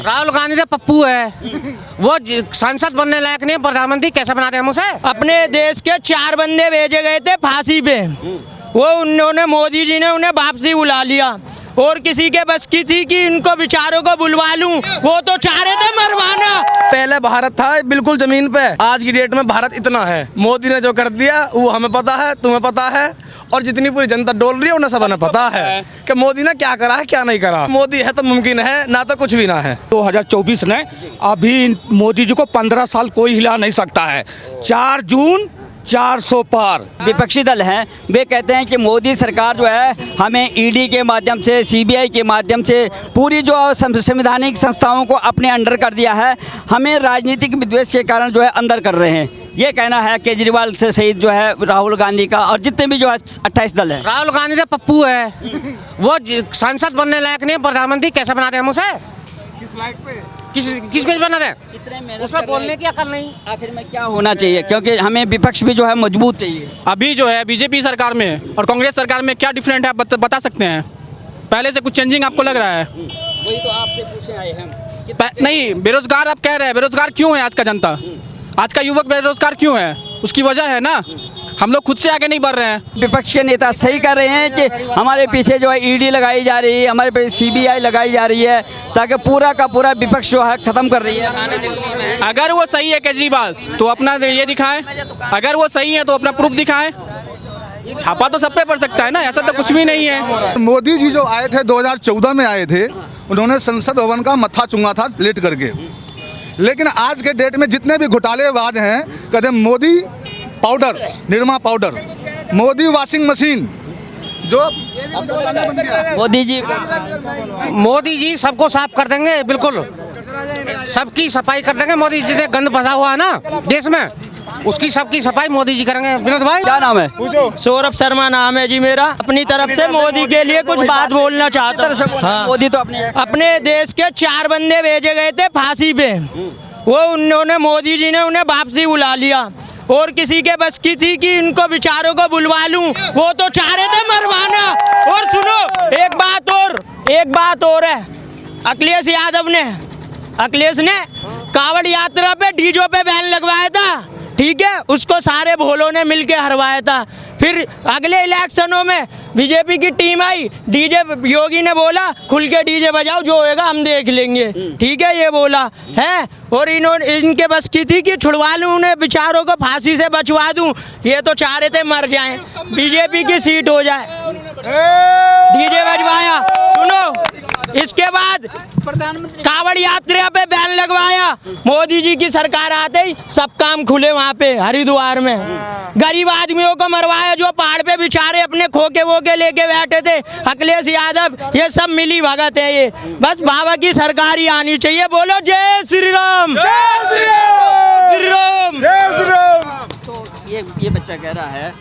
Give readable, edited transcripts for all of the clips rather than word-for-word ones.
राहुल गांधी तो पप्पू है, वो सांसद बनने लायक नहीं, प्रधानमंत्री कैसे बनाते हम उसे। अपने देश के 4 बंदे भेजे गए थे फांसी पे, वो उन्होंने मोदी जी ने उन्हें वापसी बुला लिया और किसी के बस की थी कि इनको बेचारों को बुलवा लूं, वो तो चाह रहे थे मरवाना। पहले भारत था बिल्कुल जमीन पे, आज की डेट में भारत इतना है। मोदी ने जो कर दिया वो हमें पता है, तुम्हें पता है, और जितनी पूरी जनता डोल रही है उन्हें सबने पता है कि मोदी ने क्या करा है क्या नहीं करा। मोदी है तो मुमकिन है, ना तो कुछ भी ना है। 2024 ने अभी मोदी जी को 15 साल कोई हिला नहीं सकता है। 4 जून 400 पार। विपक्षी दल हैं, वे कहते हैं कि मोदी सरकार जो है हमें ईडी के माध्यम से, सीबीआई के माध्यम से पूरी जो संवैधानिक संस्थाओं को अपने अंडर कर दिया है, हमें राजनीतिक विद्वेष के कारण जो है अंदर कर रहे हैं। ये कहना है केजरीवाल से सहित जो है राहुल गांधी का और जितने भी जो है 28 दल है। राहुल गांधी तो पप्पू है, वो सांसद बनने लायक नहीं, प्रधानमंत्री कैसे बनाते हम उसे। किस लायक पे, किस पे बनाते हैं, उसमें बोलने की अकल नहीं। आखिर में क्या होना चाहिए, क्योंकि हमें विपक्ष भी जो है मजबूत चाहिए। अभी जो है बीजेपी सरकार में और कांग्रेस सरकार में क्या डिफरेंट है आप बता सकते हैं? पहले से कुछ चेंजिंग आपको लग रहा है? वही तो आपसे पूछे आए हम। नहीं, बेरोजगार आप कह रहे हैं, बेरोजगार क्यों है आज का जनता, आज का युवक बेरोजगार क्यों है? उसकी वजह है ना, हम लोग खुद से आगे नहीं बढ़ रहे हैं। विपक्ष के नेता सही कर रहे हैं कि हमारे पीछे जो है ईडी लगाई जा रही है, हमारे पे सीबीआई लगाई जा रही है, ताकि पूरा का पूरा विपक्ष जो है खत्म कर रही है। अगर वो सही है केजरीवाल तो अपना ये दिखाए, अगर वो सही है तो अपना प्रूफ दिखाए। छापा तो सब पे पड़ सकता है ना, ऐसा तो कुछ भी नहीं है। मोदी जी जो आए थे 2014 में आए थे, उन्होंने संसद भवन का मत्था चुंगा था लेट करके, लेकिन आज के डेट में जितने भी घोटालेबाज हैं कहते हैं Modi powder, Nirma powder, Modi washing machine, जो मोदी जी सबको साफ कर देंगे, बिल्कुल सबकी सफाई कर देंगे। मोदी जी ने गंद फंसा हुआ है ना देश में, उसकी सबकी सफाई मोदी जी करेंगे। विनोद भाई क्या नाम है? सौरभ शर्मा नाम है जी मेरा। अपनी तरफ से मोदी के लिए कुछ बात बोलना चाहता हूँ। हाँ। मोदी तो अपने देश के 4 बंदे भेजे गए थे फांसी पे, वो उन्होंने मोदी जी ने उन्हें वापसी बुला लिया और किसी के बस की थी कि इनको बेचारों को बुलवा लूं, वो तो चाह रहे थे मरवाना। और सुनो एक बात और है, अखिलेश ने कांवड़ यात्रा पे डीजो पे बैन लगवाया था, ठीक है, उसको सारे भोलों ने मिलके हरवाया था। फिर अगले इलेक्शनों में बीजेपी की टीम आई, डीजे योगी ने बोला खुल के डीजे बजाओ, जो होएगा हम देख लेंगे, ठीक है, ये बोला है। और इनके बस की थी कि छुड़वा लूं उन्हें, बेचारों को फांसी से बचवा दूं, ये तो चाह रहे थे मर जाएं, बीजेपी की सीट हो जाए। डीजे बजवाया, सुनो, इसके बाद प्रधानमंत्री कांवड़ यात्रा पे बैन लगवाया। मोदी जी की सरकार आते ही सब काम खुले वहाँ पे हरिद्वार में। गरीब आदमियों को मरवाया जो पहाड़ पे बेचारे अपने खोके वोके लेके बैठे थे, अखिलेश यादव, ये सब मिली भगत है। ये बस बाबा की सरकार ही आनी चाहिए। बोलो जय श्री राम, जय श्री राम, श्री राम, जय श्री राम। तो ये बच्चा कह रहा है,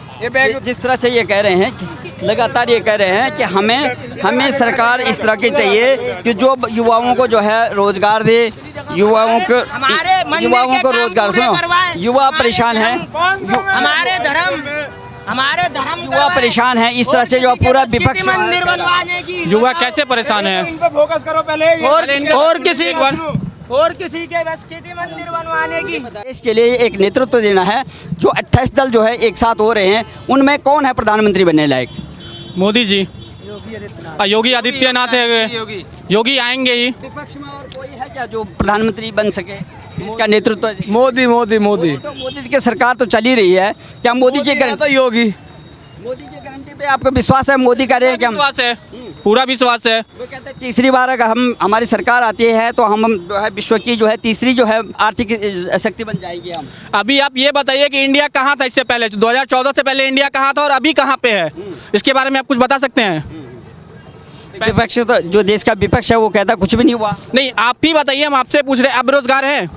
जिस तरह से ये कह रहे हैं, लगातार ये कह रहे हैं कि हमें सरकार इस तरह की चाहिए कि जो युवाओं को जो है रोजगार दे, युवाओं को रोजगार। सुनो, युवा परेशान है, हमारे धर्म युवा परेशान है, इस तरह से जो पूरा विपक्ष। मंदिर बनवाने की युवा कैसे परेशान है? फोकस करो पहले, और किसी के बस की थी मंदिर बनवाने की। इसके लिए एक नेतृत्व देना है। जो 28 दल जो है एक साथ हो रहे हैं, उनमें कौन है प्रधानमंत्री बनने लायक? मोदी जी, योगी आदित्यनाथ है, योगी आएंगे ही। विपक्ष में और कोई है क्या जो प्रधानमंत्री बन सके, इसका नेतृत्व? मोदी मोदी मोदी तो मोदी की सरकार तो चल ही रही है, क्या मोदी की गारंटी? योगी, मोदी की गारंटी पे आपको विश्वास है? मोदी कह रहे हैं कि विश्वास है, पूरा विश्वास है। वो कहते हैं तीसरी बार अगर हमारी सरकार आती है तो हम जो है विश्व की जो है तीसरी जो है आर्थिक शक्ति बन जाएगी हम। अभी आप ये बताइए कि इंडिया कहाँ था इससे पहले, 2014 से पहले इंडिया कहाँ था और अभी कहाँ पे है, इसके बारे में आप कुछ बता सकते हैं? विपक्ष तो जो देश का विपक्ष है वो कहता कुछ भी नहीं हुआ। नहीं, आप ही बताइए, हम आपसे पूछ रहे हैं। आप बेरोजगार हैं?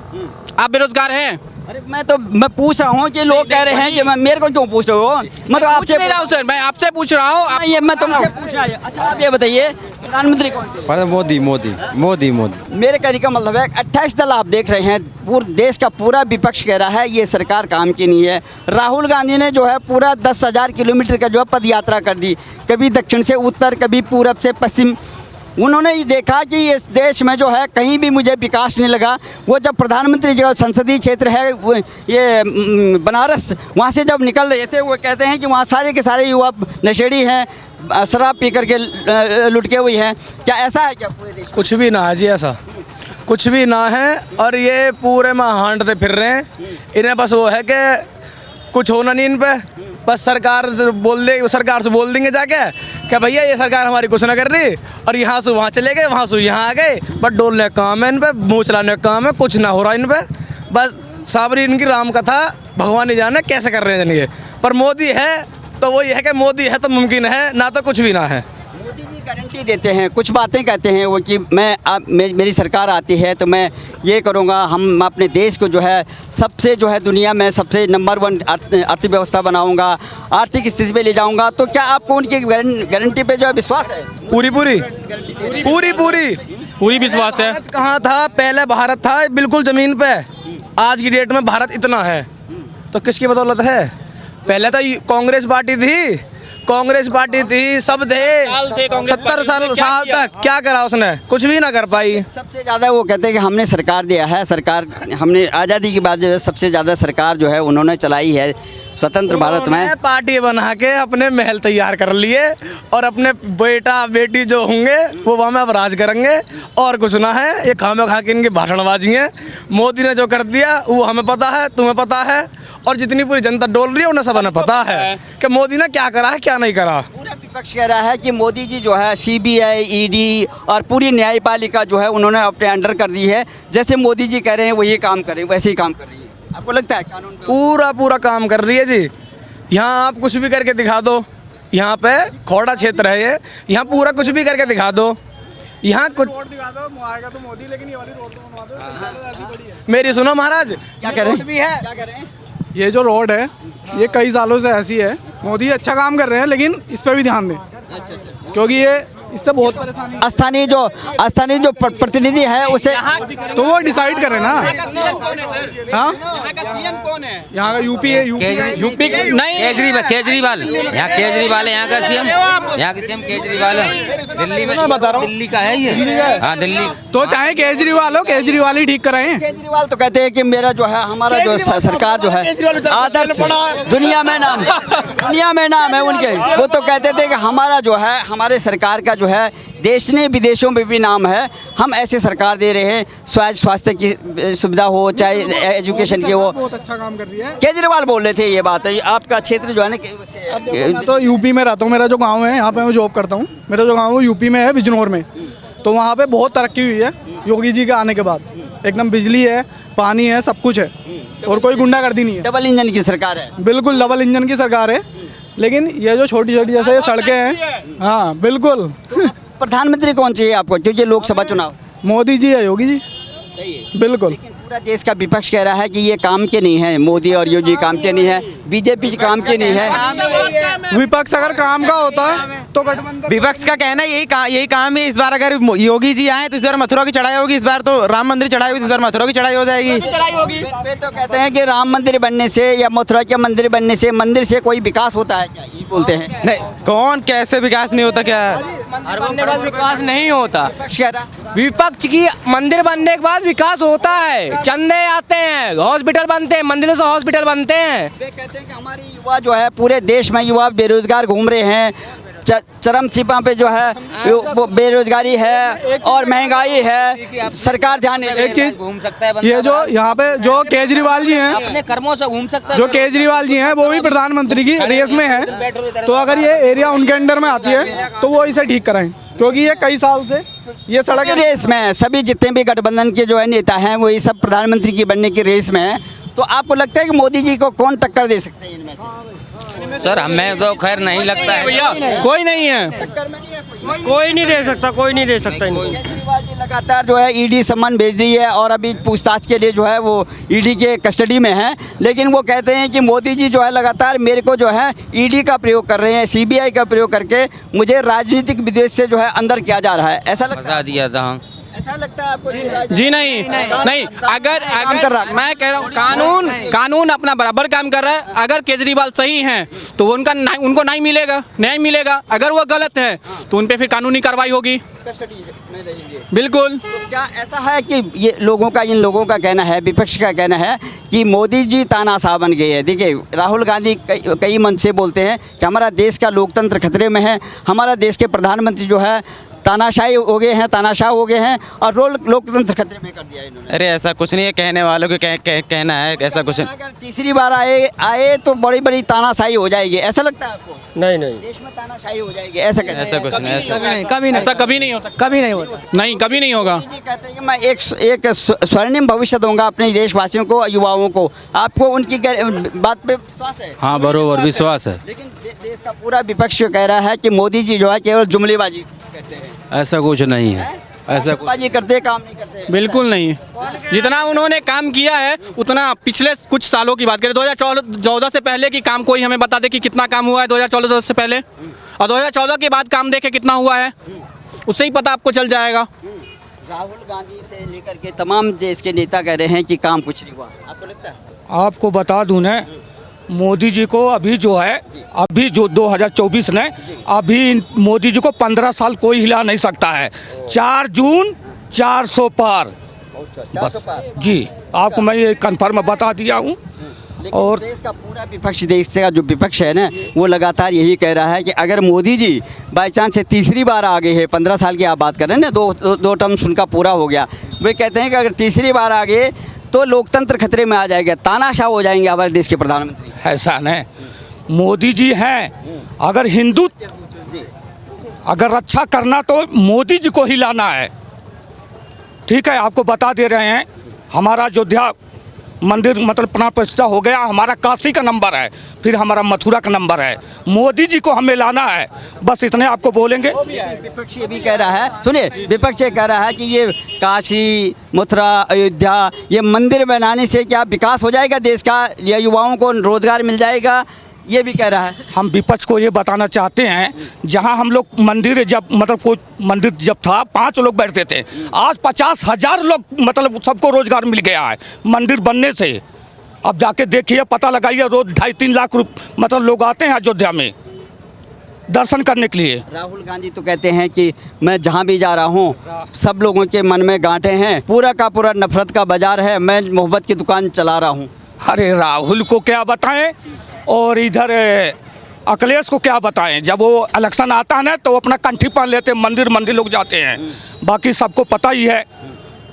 आप बेरोजगार हैं? अरे मैं पूछ रहा हूँ कि लोग कह रहे हैं कि मेरे को क्यों पूछ रहे हो? मैं तो आपसे नहीं रहा हूँ सर, मैं आपसे पूछ रहा हूँ। मैं तुमसे पूछना है। अच्छा आप ये बताइए प्रधानमंत्री कौन? मोदी मोदी मोदी मोदी। मेरे कहने का मतलब है 28 दल आप देख रहे हैं, पूरे देश का पूरा विपक्ष कह रहा है ये सरकार काम की नहीं है। राहुल गांधी ने जो है पूरा 10,000 किलोमीटर का जो है पद यात्रा कर दी, कभी दक्षिण से उत्तर, कभी पूरब से पश्चिम, उन्होंने ये देखा कि इस देश में जो है कहीं भी मुझे विकास नहीं लगा। वो जब प्रधानमंत्री जो संसदीय क्षेत्र है ये बनारस, वहाँ से जब निकल रहे थे, वो कहते हैं कि वहाँ सारे के सारे युवा नशेड़ी हैं, शराब पी करके लुटके हुई हैं। क्या ऐसा है क्या पूरे देश में? कुछ भी ना है जी, ऐसा कुछ भी ना है। और ये पूरे में हांटते फिर रहे हैं। इन्हें बस वो है कि कुछ होना नहीं इन पे, बस सरकार से बोल देंगे जाके कि भैया ये सरकार हमारी कुछ ना कर रही, और यहाँ से वहाँ चले गए, वहाँ से यहाँ आ गए। बस डोलने का काम है इन पे, मुँह चलाने का काम है, कुछ ना हो रहा इन पे। बस साबरी इनकी राम कथा भगवान ही जाने कैसे कर रहे हैं जन ये। पर मोदी है तो वही है कि मोदी है तो मुमकिन है, ना तो कुछ भी ना है। मोदी जी गारंटी देते हैं, कुछ बातें कहते हैं वो कि मेरी सरकार आती है तो मैं ये करूँगा, हम अपने देश को जो है सबसे जो है दुनिया में सबसे नंबर 1 अर्थव्यवस्था बनाऊँगा, आर्थिक स्थिति पे ले जाऊँगा। तो क्या आपको उनकी गारंटी पे जो है विश्वास है? पूरी विश्वास है। भारत कहाँ था पहले? भारत था बिल्कुल ज़मीन पे। आज की डेट में भारत इतना है तो किसकी बदौलत है? पहले तो कांग्रेस पार्टी थी, सब थे 70 साल तक। क्या करा उसने? कुछ भी ना कर पाई। सबसे ज़्यादा वो कहते हैं कि हमने सरकार दिया है, सरकार हमने आज़ादी के बाद जो है सबसे ज़्यादा सरकार जो है उन्होंने चलाई है स्वतंत्र भारत में। पार्टी बना के अपने महल तैयार कर लिए और अपने बेटा बेटी जो होंगे वो वहाँ में अब राज करेंगे, और कुछ ना है। ये खामे खा के इनकी भाषणबाजी है। मोदी ने जो कर दिया वो हमें पता है, तुम्हें पता है, और जितनी पूरी जनता डोल रही है उन्हें सब पता है कि मोदी ने क्या करा है क्या नहीं करा। पूरा विपक्ष कह रहा है कि मोदी जी जो है CBI, ED और पूरी न्यायपालिका जो है उन्होंने अपने अंडर कर दी है। जैसे मोदी जी कह रहे हैं वही काम करें, वैसे ही काम कर रही है। आपको लगता है कानून पूरा काम कर रही है जी। यहाँ आप कुछ भी करके दिखा दो, यहाँ पे खोड़ा क्षेत्र है ये, यहाँ पूरा कुछ भी करके दिखा दो, यहाँ कुछ दिखा दो, आएगा तो मोदी, लेकिन ये वाली रोड तो बनवा दो। मेरी सुनो महाराज, क्या कर रहे हैं? भी है क्या कर रहे हैं? ये जो रोड है ये कई सालों से ऐसी है। मोदी अच्छा काम कर रहे हैं लेकिन इस पर भी ध्यान दें, क्योंकि ये इससे बहुत परेशानी। स्थानीय जो प्रतिनिधि है उसे तो वो डिसाइड करे ना। हाँ, यहाँ का यूपी है, यूपी नहीं केजरीवाल यहाँ केजरीवाल है, यहाँ का सीएम केजरीवाल है। दिल्ली में बता रहा हूँ, दिल्ली का है ये। हाँ दिल्ली। तो चाहे केजरीवाल हो, केजरीवाल ही ठीक कराएं। केजरीवाल तो कहते हैं कि मेरा जो है हमारा जो सरकार जो है आदर्श दुनिया में नाम है उनके। वो तो कहते थे कि हमारा जो है हमारे सरकार का जो है देश ने विदेशों में भी नाम है। हम ऐसे सरकार दे रहे हैं, स्वास्थ्य की सुविधा हो चाहे एजुकेशन की हो। बहुत अच्छा काम कर रही है। केजरीवाल बोल रहे थे ये बात है। आपका क्षेत्र जो है ना मैं तो यूपी में रहता हूँ, मेरा जो गांव है यहाँ पे मैं जॉब करता हूँ। मेरा जो गांव है यूपी में है, बिजनौर में। तो वहाँ पे बहुत तरक्की हुई है योगी जी के आने के बाद। एकदम बिजली है, पानी है, सब कुछ है, और कोई गुंडागर्दी नहीं है। डबल इंजन की सरकार है। बिल्कुल डबल इंजन की सरकार है। लेकिन ये जो छोटी छोटी जैसे ये सड़कें हैं, हाँ बिल्कुल। प्रधानमंत्री कौन चाहिए आपको, क्योंकि लोकसभा चुनाव? मोदी जी है, योगी जी, बिल्कुल। पूरा देश का विपक्ष कह रहा है कि ये काम के नहीं है, मोदी और योगी काम के नहीं है, बीजेपी काम के नहीं है। विपक्ष अगर काम का होता तो गठबंधन। विपक्ष का कहना यही काम है। इस बार अगर योगी जी आए तो इस बार मथुरा की चढ़ाई होगी, इस बार तो राम मंदिर चढ़ाई होगी, इस बार मथुरा की चढ़ाई हो जाएगी। वे तो कहते हैं कि राम मंदिर बनने से या मथुरा के मंदिर से कोई विकास होता है क्या, ये बोलते हैं। नहीं, कौन कैसे विकास नहीं होता? क्या विकास नहीं होता? कह रहा विपक्ष की मंदिर बनने के बाद विकास होता है, चंदे आते हैं, हॉस्पिटल बनते हैं, मंदिरों से हॉस्पिटल बनते हैं। वे कहते हैं कि हमारे युवा जो है पूरे देश में युवा बेरोजगार घूम रहे हैं, चरम सीमा पे जो है वो बेरोजगारी है और महंगाई है। सरकार ध्यान एक चीज घूम सकता है, ये जो यहाँ पे जो केजरीवाल जी हैं अपने कर्मों से घूम सकता है। जो केजरीवाल जी हैं वो भी प्रधानमंत्री की रेस में है। तो अगर ये एरिया उनके अंडर में आती है तो वो इसे ठीक कराएं, क्योंकि ये कई साल से ये सड़क रेस में है। सभी जितने भी गठबंधन के जो है नेता हैं वो ये सब प्रधानमंत्री की बनने की रेस में है। तो आपको लगता है कि मोदी जी को कौन टक्कर दे सकते हैं इनमें से? सर हमें तो खैर नहीं लगता है भैया, कोई नहीं है, कोई नहीं दे सकता, कोई नहीं दे सकता। केजरीवाल जी लगातार जो है ईडी सम्मन भेज रही है और अभी पूछताछ के लिए जो है वो ईडी के कस्टडी में है। लेकिन वो कहते हैं कि मोदी जी जो है लगातार मेरे को जो है ईडी का प्रयोग कर रहे हैं, CBI का प्रयोग करके मुझे राजनीतिक विदेश से जो है अंदर किया जा रहा है। ऐसा लगता फंसा दिया था। ऐसा लगता है आपको? जी नहीं नहीं, अगर अगर मैं कह रहा हूँ कानून अपना बराबर काम कर रहा है। अगर केजरीवाल सही हैं तो उनको न्याय मिलेगा। अगर वो गलत है तो उन पे फिर कानूनी कार्रवाई होगी। बिल्कुल। तो क्या ऐसा है कि ये इन लोगों का कहना है, विपक्ष का कहना है कि मोदी जी तानाशाह बन गए हैं? देखिए, राहुल गांधी कई मंच से बोलते हैं कि हमारा देश का लोकतंत्र खतरे में है, हमारा देश के प्रधानमंत्री जो है तानाशाह हो गए हैं और लोकतंत्र खतरे में कर दिया इन्होंने। अरे ऐसा कुछ नहीं है, कहने वालों को कहना है, ऐसा कुछ नहीं। अगर तीसरी बार आए तो बड़ी तानाशाही हो जाएगी, ऐसा लगता है आपको? नहीं देश में तानाशाही हो जाएगी, ऐसा कुछ नहीं, ऐसा कभी नहीं हो सकता, कभी नहीं होता। नहीं, कभी नहीं होगा। जी कहते हैं कि मैं एक स्वर्णिम भविष्य दूंगा अपने देशवासियों को, युवाओं को। आपको उनकी बात पे विश्वास है? हाँ, बरोबर विश्वास है। लेकिन देश का पूरा विपक्ष कह रहा है कि मोदी जी जो है केवल जुमलेबाजी करते हैं। ऐसा कुछ नहीं है, ऐसा बाजी करते, काम नहीं करते। बिल्कुल नहीं। जितना उन्होंने काम किया है उतना पिछले कुछ सालों की बात करें, 2014 से पहले की काम कोई हमें बता दे कि कितना काम हुआ है 2014 से पहले, और 2014 के बाद काम देखे कितना हुआ है, उससे ही पता आपको चल जाएगा। राहुल गांधी से लेकर के तमाम देश के नेता कह रहे हैं कि काम कुछ नहीं हुआ, आपको लगता है? आपको बता दूं ना, मोदी जी को अभी जो 2024 ने अभी मोदी जी को 15 साल कोई हिला नहीं सकता है। 4 जून 400 पार, बस जी, आपको मैं ये कन्फर्म बता दिया हूँ। और देश का पूरा विपक्ष, देश का जो विपक्ष है ना, वो लगातार यही कह रहा है कि अगर मोदी जी बाई चांस से तीसरी बार आ गए हैं, 15 साल की आप बात कर रहे हैं ना, दो टर्म्स उनका पूरा हो गया, वे कहते हैं कि अगर तीसरी बार आ गए तो लोकतंत्र खतरे में आ जाएगा, तानाशाह हो जाएंगे हमारे देश के प्रधानमंत्री। ऐसा नहीं, मोदी जी हैं, अगर अगर रक्षा करना तो मोदी जी को ही लाना है। ठीक है, आपको बता दे रहे हैं, हमारा अयोध्या मंदिर मतलब प्राण प्रतिष्ठा हो गया, हमारा काशी का नंबर है, फिर हमारा मथुरा का नंबर है, मोदी जी को हमें लाना है, बस इतने आपको बोलेंगे। विपक्ष ये भी कह रहा है, सुनिए, विपक्ष ये कह रहा है कि ये काशी, मथुरा, अयोध्या, ये मंदिर बनाने से क्या विकास हो जाएगा देश का, या युवाओं को रोजगार मिल जाएगा, ये भी कह रहा है। हम विपक्ष को ये बताना चाहते हैं, जहां हम लोग मंदिर जब मतलब कोई मंदिर जब था 5 लोग बैठते थे, आज 50,000 लोग मतलब सबको रोजगार मिल गया है मंदिर बनने से। अब जाके देखिए, पता लगाइए, रोज 2.5-3 लाख मतलब लोग आते हैं अयोध्या में दर्शन करने के लिए। राहुल गांधी तो कहते हैं कि मैं जहां भी जा रहा हूं सब लोगों के मन में गांठें हैं, पूरा का पूरा नफरत का बाजार है, मैं मोहब्बत की दुकान चला रहा हूं। अरे राहुल को क्या बताएं और इधर अखिलेश को क्या बताएं, जब वो इलेक्शन आता है ना तो अपना कंठी पहन लेते हैं, मंदिर लोग जाते हैं, बाकी सबको पता ही है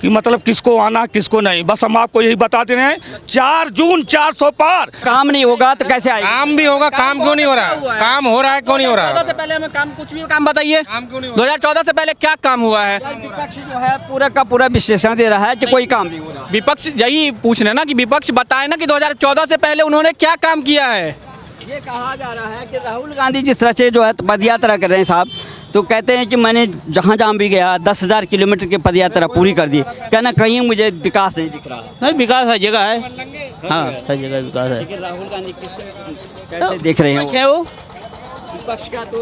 कि मतलब किसको आना किसको नहीं। बस हम आपको यही बता दे रहे हैं, 4 जून 400 पार। काम नहीं होगा तो कैसे आएगा? काम भी होगा, काम क्यों नहीं हो रहा है? काम हो रहा है, क्यों नहीं हो रहा है? 2014 से पहले हमें कुछ भी काम बताइए, 2014 से पहले क्या काम हुआ है? विपक्ष जो है पूरा का पूरा विश्लेषण दे रहा है कि कोई काम नहीं हो रहा। विपक्ष यही पूछ रहे ना कि विपक्ष बताए ना कि 2014 से पहले उन्होंने क्या काम किया है। ये कहा जा रहा है कि राहुल गांधी जिस तरह से जो है पदयात्रा कर रहे हैं साहब, तो कहते हैं कि मैंने जहाँ भी गया 10,000 किलोमीटर की पदयात्रा पूरी कर दी, कहना कहीं मुझे विकास नहीं दिख रहा। नहीं, विकास हर जगह है, हाँ हर जगह विकास है। लेकिन राहुल गांधी कैसे देख रहे हैं वो? वो विपक्ष का तो